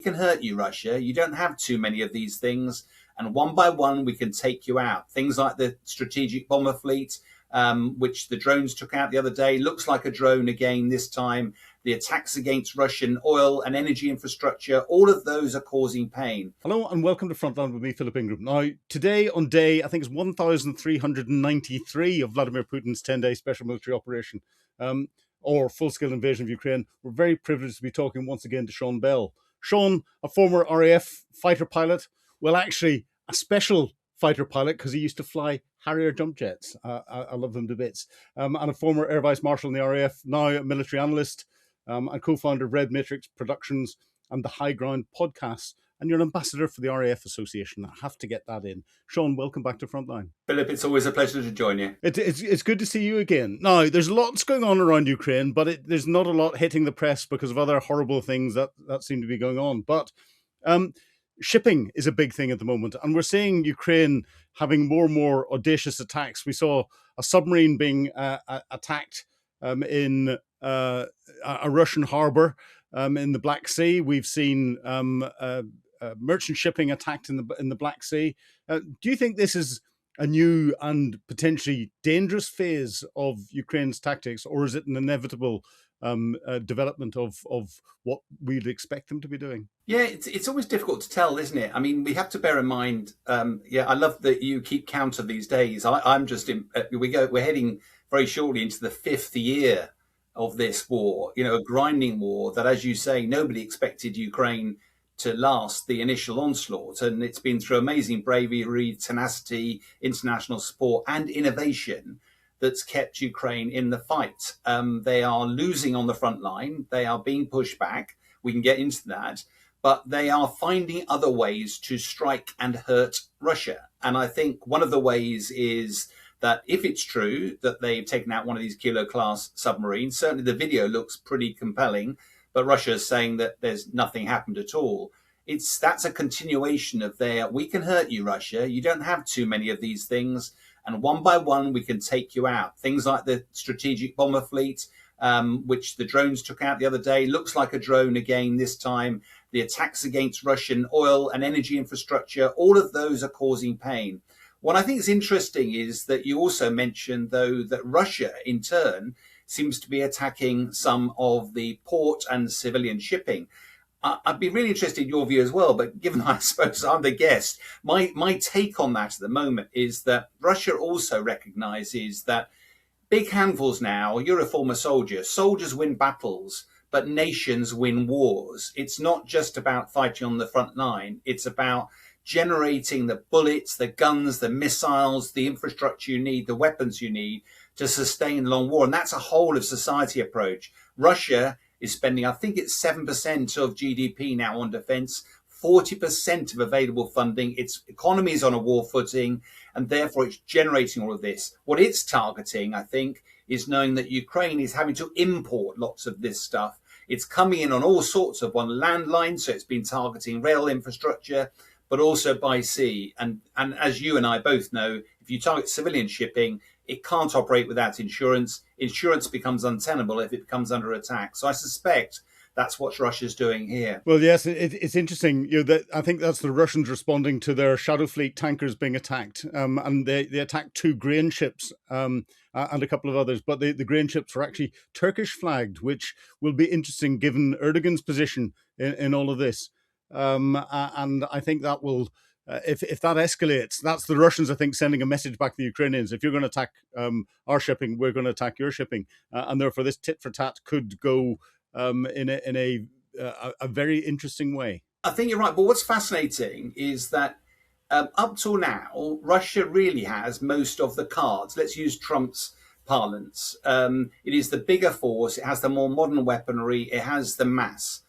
can hurt you, Russia. You don't have too many of these things. And one by one, we can take you out. Things like the strategic bomber fleet, which the drones took out the other day, looks like a drone again this time. The attacks against Russian oil and energy infrastructure, all of those are causing pain. Hello and welcome to Frontline with me, Philip Ingram. Now, today on day, I think it's 1,393 of Vladimir Putin's 10-day special military operation, or full-scale invasion of Ukraine, we're very privileged to be talking once again to Sean Bell. Sean, a former RAF fighter pilot, well, actually, a special fighter pilot because he used to fly Harrier jump jets. I love them to bits. And a former Air Vice Marshal in the RAF, now a military analyst, and co-founder of Red Matrix Productions and the High Ground podcast. And you're an ambassador for the RAF Association. I have to get that in. Sean, welcome back to Frontline. Philip, it's always a pleasure to join you. It's good to see you again. Now, there's lots going on around Ukraine, but there's not a lot hitting the press because of other horrible things that seem to be going on. But shipping is a big thing at the moment, and we're seeing Ukraine having more and more audacious attacks. We saw a submarine being attacked in a Russian harbour in the Black Sea. We've seen merchant shipping attacked in the Black Sea. Do you think this is a new and potentially dangerous phase of Ukraine's tactics, or is it an inevitable development of what we'd expect them to be doing? Yeah, it's always difficult to tell, isn't it? I mean, we have to bear in mind. I love that you keep count of these days. I'm just we're heading very shortly into the 5th year of this war. You know, a grinding war that, as you say, nobody expected Ukraine to last the initial onslaught, and it's been through amazing bravery, tenacity, international support, and innovation that's kept Ukraine in the fight. They are losing on the front line. They are being pushed back. We can get into that. But they are finding other ways to strike and hurt Russia. And I think one of the ways is that if it's true that they've taken out one of these Kilo-class submarines, certainly the video looks pretty compelling, but Russia is saying that there's nothing happened at all. That's a continuation of we can hurt you, Russia. You don't have too many of these things. And one by one, we can take you out. Things like the strategic bomber fleet, which the drones took out the other day, looks like a drone again this time. The attacks against Russian oil and energy infrastructure, all of those are causing pain. What I think is interesting is that you also mentioned, though, that Russia, in turn, seems to be attacking some of the port and civilian shipping. I'd be really interested in your view as well, but given I suppose I'm the guest, my take on that at the moment is that Russia also recognises that big handfuls now, you're a former soldier, soldiers win battles, but nations win wars. It's not just about fighting on the front line, it's about generating the bullets, the guns, the missiles, the infrastructure you need, the weapons you need to sustain a long war. And that's a whole of society approach. Russia is spending, I think it's 7% of GDP now on defense, 40% of available funding. Its economy is on a war footing, and therefore it's generating all of this. What it's targeting, I think, is knowing that Ukraine is having to import lots of this stuff. It's coming in on all sorts of landlines, so it's been targeting rail infrastructure, but also by sea. And as you and I both know, if you target civilian shipping, it can't operate without insurance. Insurance becomes untenable if it comes under attack. So I suspect that's what Russia's doing here. Well, yes, it's interesting. I think that's the Russians responding to their Shadow Fleet tankers being attacked, and they attacked 2 grain ships and a couple of others. But the grain ships were actually Turkish flagged, which will be interesting given Erdogan's position in all of this. And I think that will. If that escalates, that's the Russians, I think, sending a message back to the Ukrainians. If you're going to attack our shipping, we're going to attack your shipping. And therefore, this tit for tat could go in a very interesting way. I think you're right. But what's fascinating is that up till now, Russia really has most of the cards. Let's use Trump's parlance. It is the bigger force. It has the more modern weaponry. It has the mass.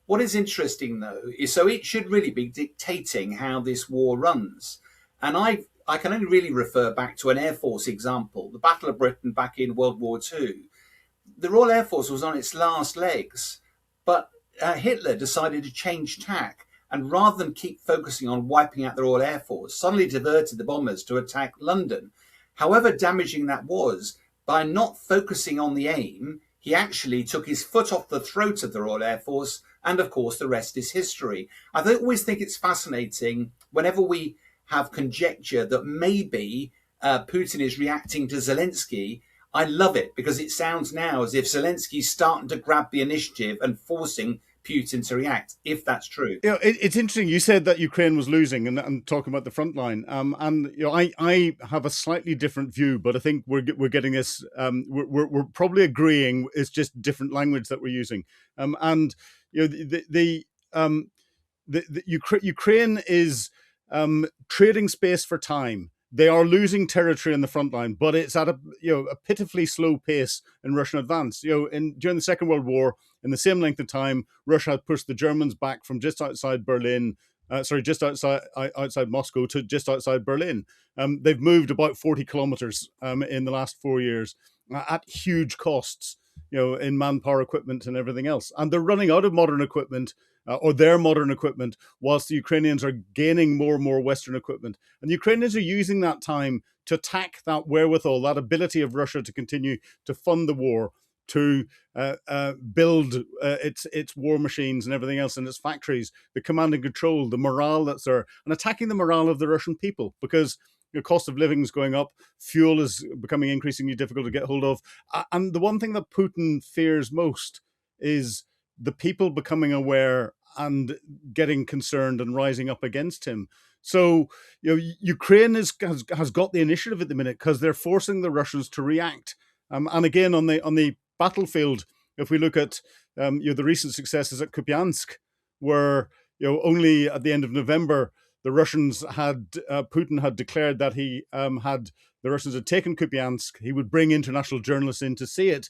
What is interesting, though, is so it should really be dictating how this war runs. And I can only really refer back to an Air Force example, the Battle of Britain back in World War II. The Royal Air Force was on its last legs, but Hitler decided to change tack. And rather than keep focusing on wiping out the Royal Air Force, suddenly diverted the bombers to attack London. However damaging that was, by not focusing on the aim, he actually took his foot off the throat of the Royal Air Force, and of course, the rest is history. I always think it's fascinating whenever we have conjecture that maybe Putin is reacting to Zelensky. I love it because it sounds now as if Zelensky's starting to grab the initiative and forcing Putin to react, if that's true. It's interesting. You said that Ukraine was losing, and talking about the front line. And I have a slightly different view, but I think we're getting this. We're probably agreeing. It's just different language that we're using. And Ukraine is trading space for time. They are losing territory in the front line, but it's at a pitifully slow pace in Russian advance. During the Second World War, in the same length of time, Russia had pushed the Germans back from just outside Berlin, just outside Moscow to just outside Berlin. They've moved about 40 kilometers in the last 4 years at huge costs, in manpower, equipment, and everything else. And they're running out of modern equipment. Or their modern equipment, whilst the Ukrainians are gaining more and more Western equipment. And the Ukrainians are using that time to attack that wherewithal, that ability of Russia to continue to fund the war, to build its war machines and everything else in its factories, the command and control, the morale that's there, and attacking the morale of the Russian people, because the cost of living is going up, fuel is becoming increasingly difficult to get hold of. And the one thing that Putin fears most is the people becoming aware and getting concerned and rising up against him. So, Ukraine has got the initiative at the minute because they're forcing the Russians to react. And again, on the battlefield, if we look at the recent successes at Kupiansk, where only at the end of November the Russians Putin had declared that the Russians had taken Kupiansk. He would bring international journalists in to see it.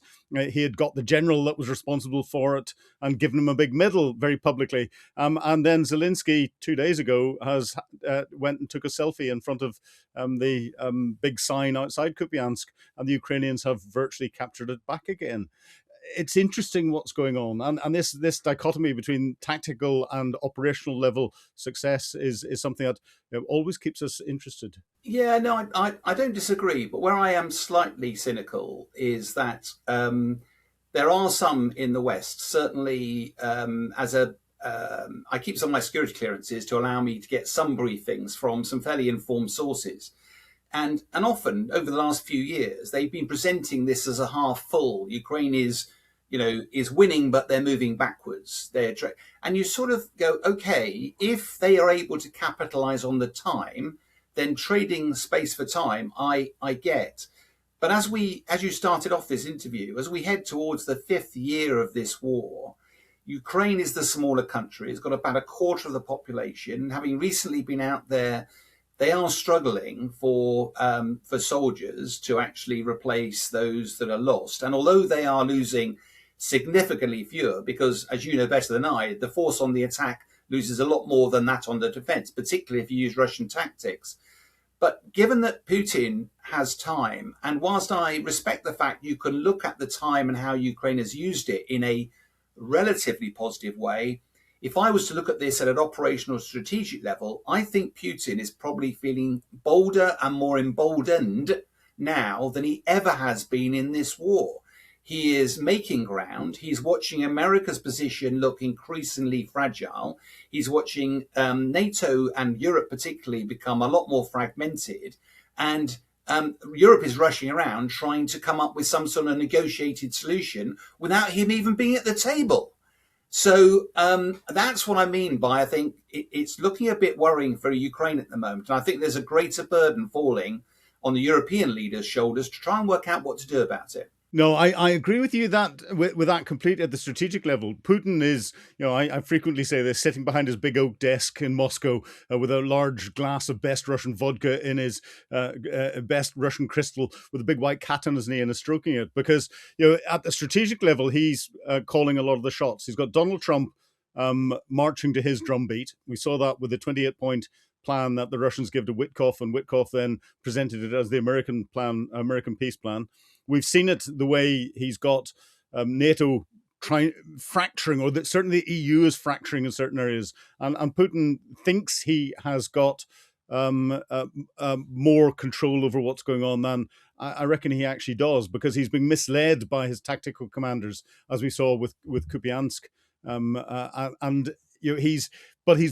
He had got the general that was responsible for it and given him a big medal very publicly. And then Zelensky 2 days ago went and took a selfie in front of the big sign outside Kupiansk, and the Ukrainians have virtually captured it back again. It's interesting what's going on, and this dichotomy between tactical and operational level success is something that always keeps us interested. Yeah, no, I don't disagree, but where I am slightly cynical is that there are some in the West, certainly I keep some of my security clearances to allow me to get some briefings from some fairly informed sources. And often over the last few years, they've been presenting this as a half full. Ukraine is winning, but they're moving backwards. And you sort of go, okay, if they are able to capitalize on the time, then trading space for time, I get. But as you started off this interview, as we head towards the 5th year of this war, Ukraine is the smaller country. It's got about a quarter of the population. Having recently been out there, they are struggling for soldiers to actually replace those that are lost. And although they are losing significantly fewer, because as you know better than I, the force on the attack loses a lot more than that on the defense, particularly if you use Russian tactics. But given that Putin has time, and whilst I respect the fact you can look at the time and how Ukraine has used it in a relatively positive way, if I was to look at this at an operational strategic level, I think Putin is probably feeling bolder and more emboldened now than he ever has been in this war. He is making ground. He's watching America's position look increasingly fragile. He's watching NATO and Europe particularly become a lot more fragmented. And Europe is rushing around trying to come up with some sort of negotiated solution without him even being at the table. So that's what I mean by I think it's looking a bit worrying for Ukraine at the moment. And I think there's a greater burden falling on the European leaders' shoulders to try and work out what to do about it. No, I agree with you that with that completely at the strategic level. Putin is, I frequently say this, sitting behind his big oak desk in Moscow with a large glass of best Russian vodka in his best Russian crystal with a big white cat on his knee and is stroking it. Because, at the strategic level, he's calling a lot of the shots. He's got Donald Trump marching to his drumbeat. We saw that with the 28-point plan that the Russians gave to Witkoff, and Witkoff then presented it as the American peace plan. We've seen it the way he's got NATO fracturing, or that certainly the EU is fracturing in certain areas, and Putin thinks he has got more control over what's going on than I reckon he actually does, because he's been misled by his tactical commanders, as we saw with Kupiansk. And he's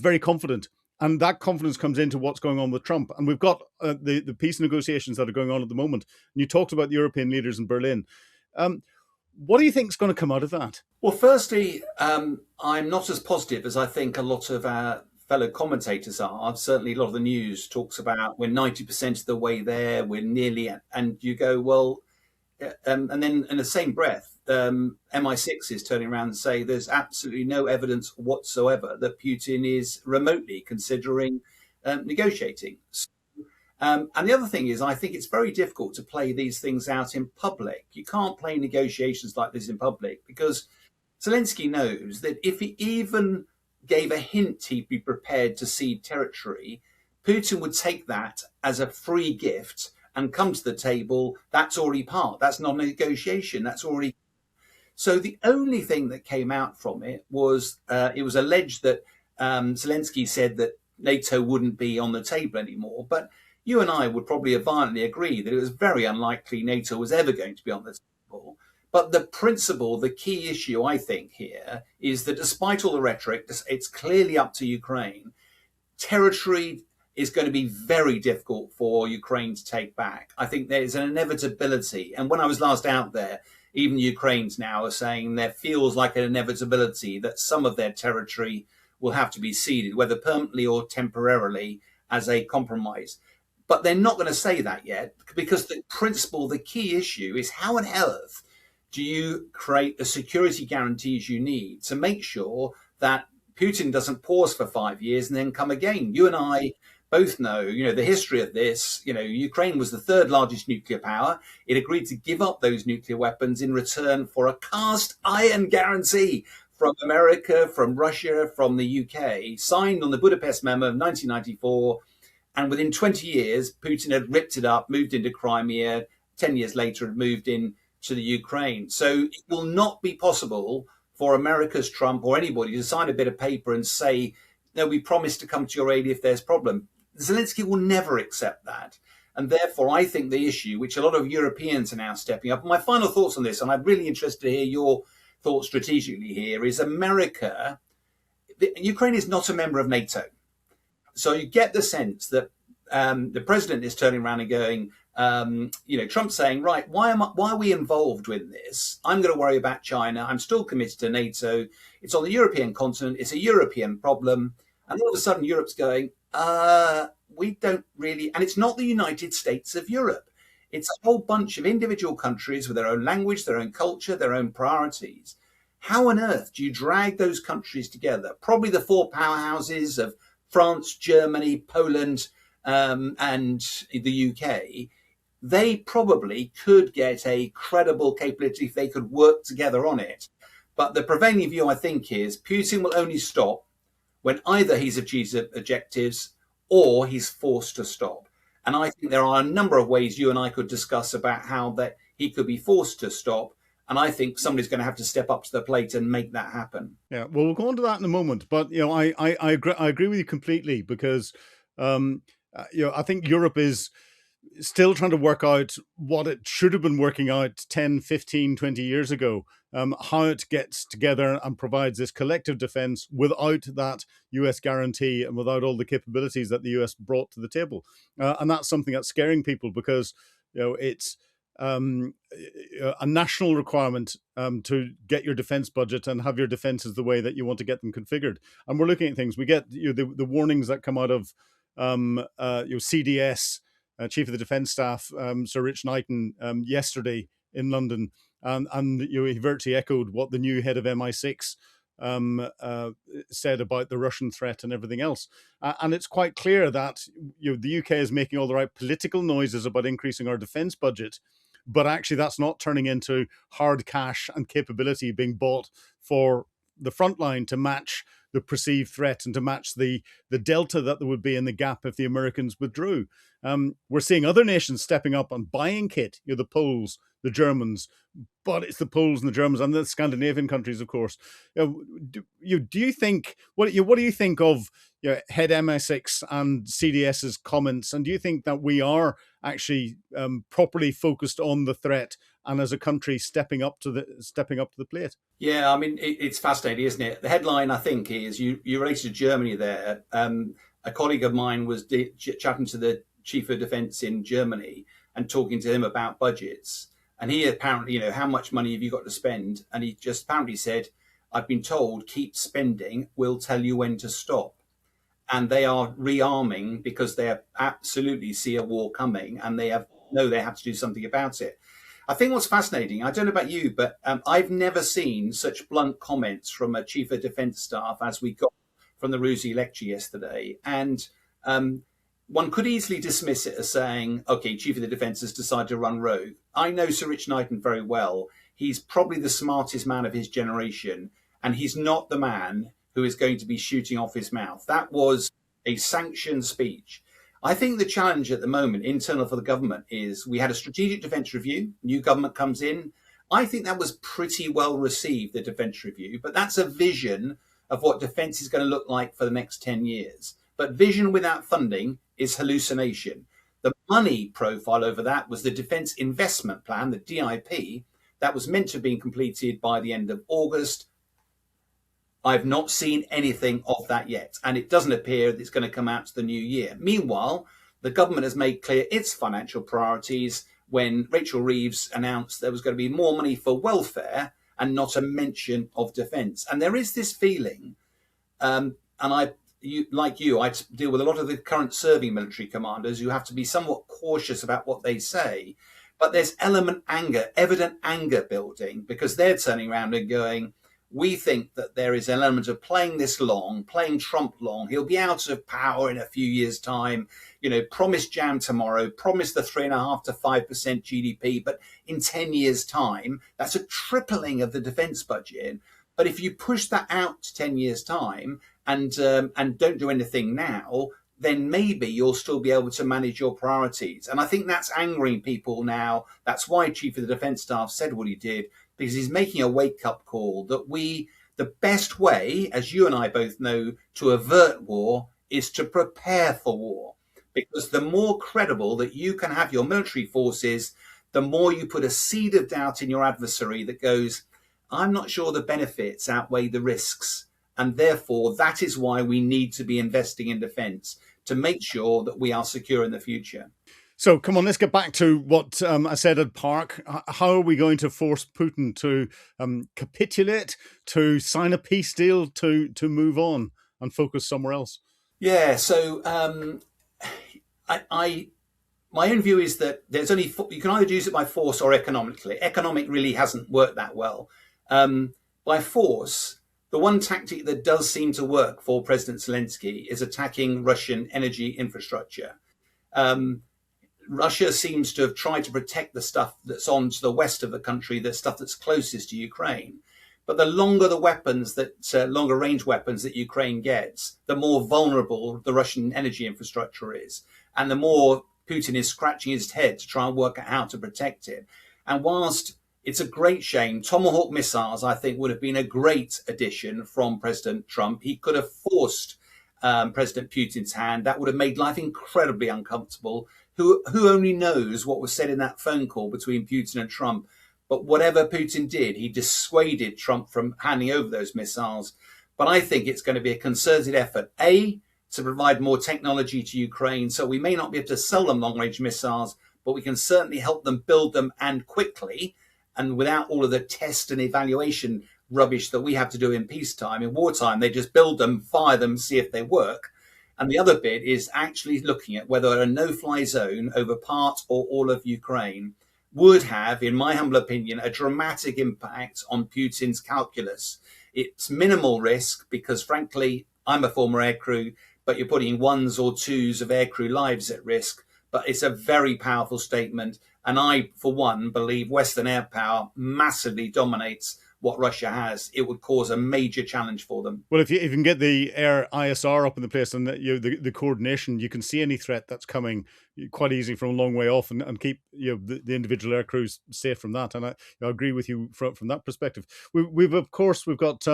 very confident, and that confidence comes into what's going on with Trump. And we've got the peace negotiations that are going on at the moment. And you talked about the European leaders in Berlin. What do you think is going to come out of that? Well, firstly, I'm not as positive as I think a lot of our fellow commentators are. Certainly, a lot of the news talks about we're 90% of the way there, we're nearly, and you go, well, and then in the same breath, MI6 is turning around and say there's absolutely no evidence whatsoever that Putin is remotely considering negotiating. And the other thing is, I think it's very difficult to play these things out in public. You can't play negotiations like this in public, because Zelensky knows that if he even gave a hint he'd be prepared to cede territory, Putin would take that as a free gift and come to the table. That's already part. That's not a negotiation. That's already. So the only thing that came out from it was alleged that Zelensky said that NATO wouldn't be on the table anymore. But you and I would probably violently agree that it was very unlikely NATO was ever going to be on the table. But the principle, the key issue, I think, here is that despite all the rhetoric, it's clearly up to Ukraine. Territory is going to be very difficult for Ukraine to take back. I think there's an inevitability. And when I was last out there, even Ukrainians now are saying there feels like an inevitability that some of their territory will have to be ceded, whether permanently or temporarily, as a compromise. But they're not going to say that yet, because the principle, the key issue is how on earth do you create the security guarantees you need to make sure that Putin doesn't pause for 5 years and then come again? You and I both know, the history of this. Ukraine was the third largest nuclear power. It agreed to give up those nuclear weapons in return for a cast iron guarantee from America, from Russia, from the UK, signed on the Budapest Memo of 1994. And within 20 years, Putin had ripped it up, moved into Crimea. 10 years later, had moved in to the Ukraine. So it will not be possible for America's Trump or anybody to sign a bit of paper and say, no, we promise to come to your aid if there's a problem. Zelensky will never accept that. And therefore, I think the issue, which a lot of Europeans are now stepping up, and my final thoughts on this, and I'm really interested to hear your thoughts strategically here, is Ukraine is not a member of NATO. So you get the sense that the president is turning around and going, Trump's saying, right, why are we involved with this? I'm going to worry about China. I'm still committed to NATO. It's on the European continent. It's a European problem. And all of a sudden, Europe's going, we don't really, and it's not the United States of Europe. It's a whole bunch of individual countries with their own language, their own culture, their own priorities. How on earth do you drag those countries together? Probably the four powerhouses of France, Germany, Poland, and the UK. They probably could get a credible capability if they could work together on it. But the prevailing view, I think, is Putin will only stop when either he's achieved objectives or he's forced to stop. And I think there are a number of ways you and I could discuss about how that he could be forced to stop. And I think somebody's going to have to step up to the plate and make that happen. Yeah, well, we'll go on to that in a moment. But, I agree with you completely, because, I think Europe is still trying to work out what it should have been working out 10, 15, 20 years ago, how it gets together and provides this collective defense without that US guarantee and without all the capabilities that the US brought to the table. And that's something that's scaring people, because, it's a national requirement to get your defense budget and have your defenses the way that you want to get them configured. And we're looking at things. We get the warnings that come out of CDS, Chief of the Defence Staff, Sir Rich Knighton, yesterday in London, and he virtually echoed what the new head of MI6 said about the Russian threat and everything else. And it's quite clear that the UK is making all the right political noises about increasing our defence budget, but actually that's not turning into hard cash and capability being bought for the front line to match the perceived threat and to match the delta that there would be in the gap if the Americans withdrew. We're seeing other nations stepping up and buying kit, the Poles, the Germans, but it's the Poles and the Germans and the Scandinavian countries, of course. Do you think, what do you think of head MI6 and CDS's comments? And do you think that we are actually properly focused on the threat, and as a country stepping up to the plate? Yeah, I mean, it's fascinating, isn't it? The headline, I think, is you related to Germany there. A colleague of mine was chatting to the chief of defence in Germany and talking to him about budgets. And he apparently, how much money have you got to spend? And he just apparently said, I've been told, keep spending, we'll tell you when to stop. And they are rearming because they absolutely see a war coming, and they have to do something about it. I think what's fascinating, I don't know about you, but I've never seen such blunt comments from a chief of defence staff as we got from the Rusi lecture yesterday. And one could easily dismiss it as saying, okay, chief of the defence has decided to run rogue. I know Sir Rich Knighton very well. He's probably the smartest man of his generation, and he's not the man who is going to be shooting off his mouth. That was a sanctioned speech. I think the challenge at the moment, internal for the government, is we had a strategic defence review. New government comes in. I think that was pretty well received, the defence review, but that's a vision of what defence is going to look like for the next 10 years. But vision without funding is hallucination. The money profile over that was the Defence Investment Plan, the DIP, that was meant to have been completed by the end of August. I've not seen anything of that yet, and it doesn't appear that it's going to come out to the new year. Meanwhile, the government has made clear its financial priorities when Rachel Reeves announced there was going to be more money for welfare and not a mention of defence. And there is this feeling, and I deal with a lot of the current serving military commanders who have to be somewhat cautious about what they say, but there's evident anger building, because they're turning around and going, we think that there is an element of playing Trump long. He'll be out of power in a few years' time. Promise jam tomorrow, promise the 3.5% to 5% GDP, but in 10 years' time, that's a tripling of the defence budget. But if you push that out to 10 years' time and don't do anything now, then maybe you'll still be able to manage your priorities. And I think that's angering people now. That's why Chief of the Defence Staff said what he did, because he's making a wake-up call that the best way, as you and I both know, to avert war is to prepare for war. Because the more credible that you can have your military forces, the more you put a seed of doubt in your adversary that goes, I'm not sure the benefits outweigh the risks. And therefore, that is why we need to be investing in defence, to make sure that we are secure in the future. So come on, let's get back to what I said at Park. How are we going to force Putin to capitulate, to sign a peace deal, to move on and focus somewhere else? Yeah, so my own view is that there's only you can either use it by force or economically. Economic really hasn't worked that well. By force, the one tactic that does seem to work for President Zelensky is attacking Russian energy infrastructure. Russia seems to have tried to protect the stuff that's on to the west of the country, the stuff that's closest to Ukraine. But the longer the weapons longer range weapons that Ukraine gets, the more vulnerable the Russian energy infrastructure is. And the more Putin is scratching his head to try and work out how to protect it. And whilst it's a great shame, Tomahawk missiles, I think, would have been a great addition from President Trump. He could have forced President Putin's hand. That would have made life incredibly uncomfortable. Who only knows what was said in that phone call between Putin and Trump? But whatever Putin did, he dissuaded Trump from handing over those missiles. But I think it's going to be a concerted effort, A, to provide more technology to Ukraine. So we may not be able to sell them long-range missiles, but we can certainly help them build them, and quickly, and without all of the test and evaluation rubbish that we have to do in peacetime. In wartime, they just build them, fire them, see if they work. And the other bit is actually looking at whether a no-fly zone over part or all of Ukraine would have, in my humble opinion, a dramatic impact on Putin's calculus. It's minimal risk because, frankly, I'm a former aircrew, but you're putting ones or twos of aircrew lives at risk. But it's a very powerful statement. And I, for one, believe Western air power massively dominates what Russia has. It would cause a major challenge for them. Well, if you can get the air ISR up in the place and the coordination, you can see any threat that's coming quite easily from a long way off, and keep the individual air crews safe from that. And I agree with you from that perspective. We've got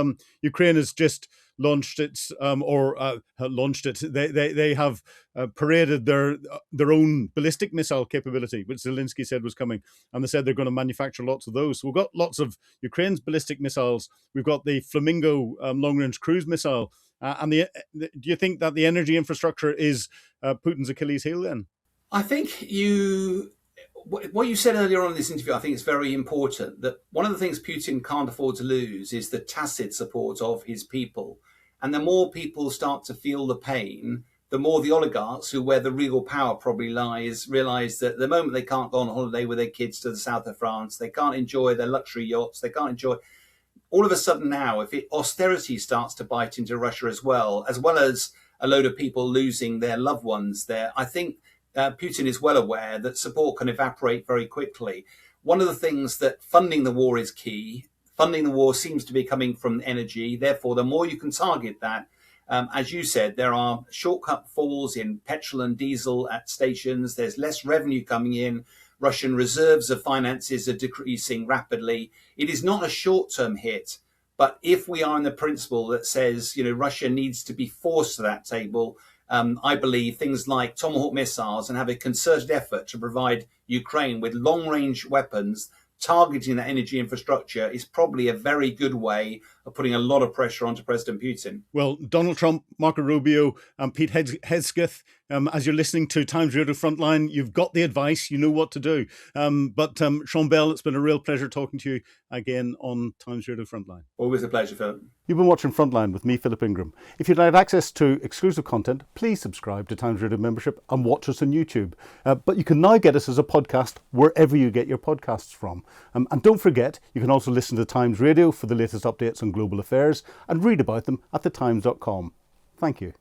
Ukraine has just launched its launched it. They have paraded their own ballistic missile capability, which Zelensky said was coming, and they said they're going to manufacture lots of those. So we've got lots of Ukraine's ballistic missiles. We've got the Flamingo long-range cruise missile. Do you think that the energy infrastructure is Putin's Achilles heel then? I think what you said earlier on in this interview, I think it's very important that one of the things Putin can't afford to lose is the tacit support of his people. And the more people start to feel the pain, the more the oligarchs, where the real power probably lies, realize that the moment they can't go on holiday with their kids to the south of France, they can't enjoy their luxury yachts, they can't enjoy. All of a sudden now, if austerity starts to bite into Russia as well as a load of people losing their loved ones there, I think Putin is well aware that support can evaporate very quickly. One of the things that funding the war is key. Funding the war seems to be coming from energy. Therefore, the more you can target that, as you said, there are shortcut falls in petrol and diesel at stations. There's less revenue coming in. Russian reserves of finances are decreasing rapidly. It is not a short-term hit. But if we are in the principle that says, Russia needs to be forced to that table, I believe things like Tomahawk missiles and have a concerted effort to provide Ukraine with long-range weapons targeting that energy infrastructure is probably a very good way of putting a lot of pressure onto President Putin. Well, Donald Trump, Marco Rubio, and Pete Hegseth, as you're listening to Times Radio Frontline, you've got the advice, you know what to do. But Sean Bell, it's been a real pleasure talking to you again on Times Radio Frontline. Always a pleasure, Philip. You've been watching Frontline with me, Philip Ingram. If you'd like access to exclusive content, please subscribe to Times Radio membership and watch us on YouTube. But you can now get us as a podcast wherever you get your podcasts from. And don't forget, you can also listen to Times Radio for the latest updates on global affairs and read about them at thetimes.com. Thank you.